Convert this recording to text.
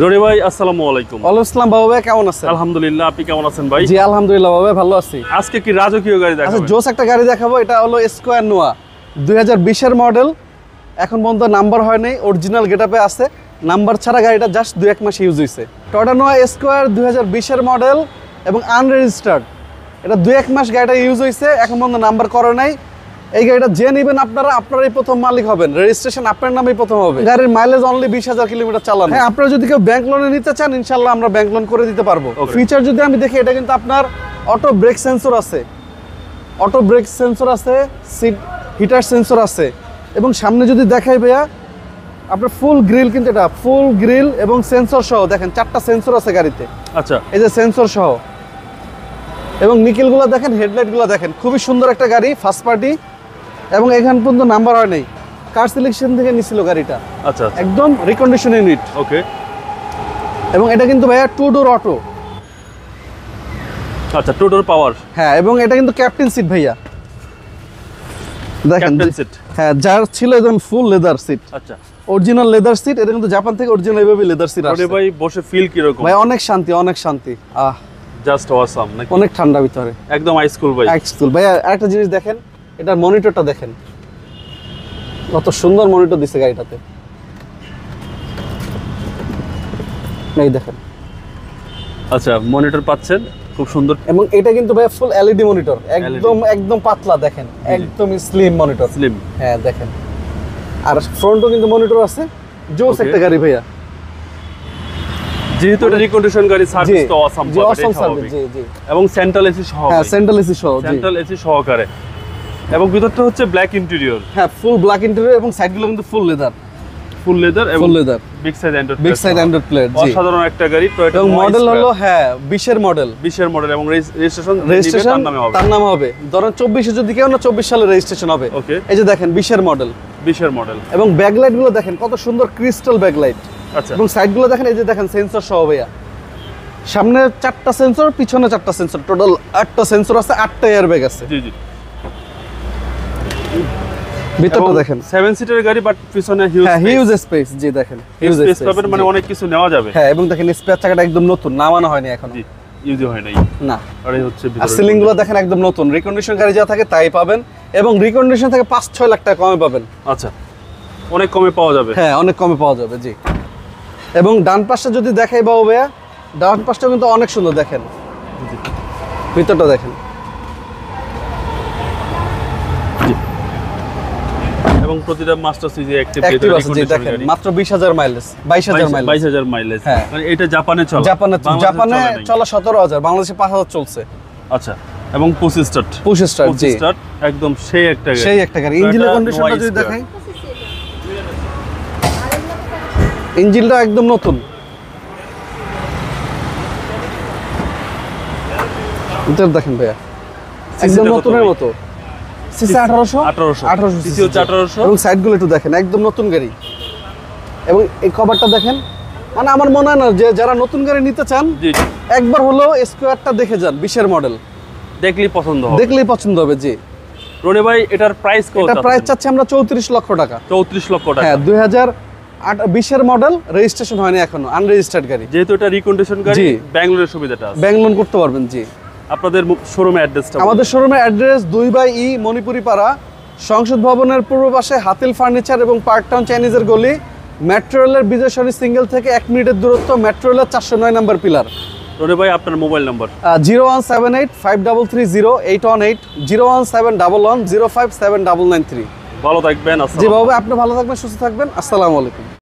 রনি ভাই আসসালামু আলাইকুম। ওয়ালাইকুম আসসালাম বাবু ভাই, কেমন আছেন? আলহামদুলিল্লাহ, আপনি কেমন আছেন ভাই? জি আলহামদুলিল্লাহ বাবু ভাই, ভালো আছি। আজকে কি রাজকীয় গাড়ি দেখাবেন? আচ্ছা, জোস একটা গাড়ি দেখাবো। এটা হলো স্কোয়ার নোয়া 2020 এর মডেল। এখন পর্যন্ত নাম্বার হয় নাই, অরিজিনাল গেটআপে আছে। নাম্বার ছাড়া গাড়িটা জাস্ট 2-1 মাস ইউজ হয়েছে। টয়োটা নোয়া স্কোয়ার 2020 এর মডেল এবং আনরেজিস্টার্ড। এটা 2-1 মাস গাড়িটা ইউজ হয়েছে, এখন পর্যন্ত নাম্বার করে নাই। এই গাড়িটা যে নেবেন আপনারাই প্রথম মালিক হবেন, রেজিস্ট্রেশন আপনার নামেই প্রথম হবে। গাড়ির মাইলেজ অনলি 20,000 কিলোমিটার চালানো। হ্যাঁ, আপনারা যদি কেউ ব্যাংক লোনে নিতে চান ইনশাল্লাহ আমরা ব্যাংক লোন করে দিতে পারবো। ফিচার যদি আমি দেখি, এটা কিন্তু আপনার অটো ব্রেক সেন্সর আছে, সিট হিটার সেন্সর আছে, এবং সামনে যদি দেখাই ভাইয়া আপনার ফুল গ্রিল, কিন্তু এটা ফুল গ্রিল এবং সেন্সর সহ। দেখেন 4টা সেন্সর আছে গাড়িতে। আচ্ছা, এই যে সেন্সর সহ, এবং নিকেলগুলো দেখেন, হেডলাইটগুলো দেখেন, খুবই সুন্দর একটা গাড়ি, ফার্স্ট পার্টি। এবং এখান পর্যন্ত নাম্বার হয় নাই, কার সিলেকশন থেকে নিছিল গাড়িটা। আচ্ছা, একদম রিকন্ডিশন ইউনিট। ওকে, এবং এটা কিন্তু ভাইয়া 2 ডোর অটো। আচ্ছা, 2 ডোর পাওয়ার। হ্যাঁ, এবং এটা কিন্তু ক্যাপ্টেন সিট ভাইয়া, দেখেন। হ্যাঁ, যার ছিল একদম ফুল লেদার সিট। আচ্ছা, অরিজিনাল লেদার সিট। এটা কিন্তু জাপান থেকে অরিজিনাল এইভাবে লেদার সিট আসে। ভাই বসে ফিল কি রকম? ভাই অনেক শান্তি, অনেক শান্তি। Just awesome. অনেক ঠান্ডা ভিতরে, একদম আইসকুল ভাই। আইসকুল ভাই। আরেকটা জিনিস দেখেন, এটার মনিটরটা দেখেন, কত সুন্দর মনিটর দিছে গাড়িটাতে। এই দেখেন। আচ্ছা, মনিটর পাচ্ছেন খুব সুন্দর। এবং এটা কিন্তু ভাই ফুল এলইডি মনিটর, একদম পাতলা, দেখেন একদম স্লিম মনিটর। স্লিম, হ্যাঁ দেখেন। আর ফ্রন্টও কিন্তু মনিটর আছে। জোস একটা গাড়ি ভাইয়া, যেহেতু এটা রিকন্ডিশন গাড়ি, সার্ভিস তো অসাম। জি, অসাম সার্ভিস। জি জি। এবং সেন্ট্রাল এসি সহ। হ্যাঁ, সেন্ট্রাল এসি সহ। সেন্ট্রাল এসি সহকারে। এবং ভিতরটা হচ্ছে ব্ল্যাক ইন্টেরিয়র। হ্যাঁ, ফুল ব্ল্যাক ইন্টেরিয়র, এবং সাইডগুলো কিন্তু ফুল লেদার এবং বিগ সাইজ অ্যান্ড্রয়েড প্লেট। জি, অসাধারণ একটা গাড়ি। টয়োটা মডেল হলো 20 এর মডেল। এবং রেজিস্ট্রেশন তার নামে হবে। ধরেন 24 এ যদি কেউ না 24 সালে রেজিস্ট্রেশন হবে। ওকে, এই যে দেখেন 20 এর মডেল। এবং ব্যাকলাইট গুলো দেখেন কত সুন্দর ক্রিস্টাল ব্যাকলাইট। আচ্ছা, এবং সাইড গুলো দেখেন, এই যে দেখেন সেন্সর সহ ভাইয়া। সামনে 4টা সেন্সর, পিছনে 4টা সেন্সর, টোটাল 8টা সেন্সর আছে, 8টা এয়ারব্যাগ আছে। জি জি। ভিতরটা দেখেন 7 সিটার গাড়ি, বাট পিছনে হিউজ স্পেস। জি দেখেন, হিউজ স্পেস পাবেন, মানে অনেক কিছু নেওয়া যাবে। হ্যাঁ, এবং দেখেন স্পেয়ার চাকাটা একদম নতুন, নামানো হয়নি এখনো। জি, ইউজ হয় নাই না। আর এই হচ্ছে আর সিলিং গুলো দেখেন একদম নতুন। রিকন্ডিশন গাড়ি যা থাকে তাই পাবেন, এবং রিকন্ডিশন থেকে 5-6 লাখ টাকা কমে পাবেন। আচ্ছা, অনেক কমে পাওয়া যাবে। হ্যাঁ, অনেক কমে পাওয়া যাবে। জি। এবং ডান পাশটা যদি দেখাই বাবু ভাইয়া, ডান পাশটা কিন্তু অনেক সুন্দর, দেখেন ভিতরটা দেখেন। এবং প্রতিটা মাস্টার সিজি অ্যাক্টিভ আছে। জি দেখেন, মাত্র 20,000 মাইলেজ, 22,000 মাইলেজ। হ্যাঁ, মানে এটা জাপানে চলে। জাপানে চলা 17,000, বাংলাদেশে 5,000 চলছে। আচ্ছা, এবং পুশ স্টার্ট। জি, একদম সেই একটা গাড়ি। ইঞ্জিনের কন্ডিশনটা যদি দেখাই, ইঞ্জিনটা একদম নতুন। ভিতর দেখেন ভাইয়া, একদম নতুনের মতো। সিসি 1800 সিসি হচ্ছে 1800। এবং সাইডগুলো একটু দেখেন, একদম নতুন গাড়ি। এবং এই কভারটা দেখেন, মানে আমার মনে হয় না যে যারা নতুন গাড়ি নিতে চান একবার হলো স্কোয়ারটা দেখে যান। 20 এর মডেল, দেখলেই পছন্দ হবে। জি রনি ভাই, এটার প্রাইস কত? এটা প্রাইস চাচ্ছি আমরা 34 লক্ষ টাকা। 34 লক্ষ টাকা। হ্যাঁ, 2020 এর মডেল, রেজিস্ট্রেশন হয়নি এখনো, আনরেজিস্টার্ড গাড়ি। যেহেতু এটা রিকন্ডিশন গাড়ি, ব্যাংলোরের সুবিধাটা আছে, ব্যাংক লোন করতে পারবেন। জি। আপনাদের শোরুমের অ্যাড্রেসটা? আমাদের শোরুমের অ্যাড্রেস 2/E মণিপুরি পাড়া, সংসদ ভবনের পূর্ব পাশে হাতিল ফার্নিচার এবং পার্ক টাউন চাইনিজের গলি, মেট্রো রেলের বিজয়সরণী সিঙ্গেল থেকে 1 মিনিটের দূরত্ব, মেট্রো রেলের 409 নম্বর পিলার। রনি ভাই, আপনার মোবাইল নাম্বার? 01785330818, 01711057993। ভালো থাকবেন। জি বাবু, আপনি ভালো থাকবেন, সুস্থ থাকবেন। আসসালামু আলাইকুম।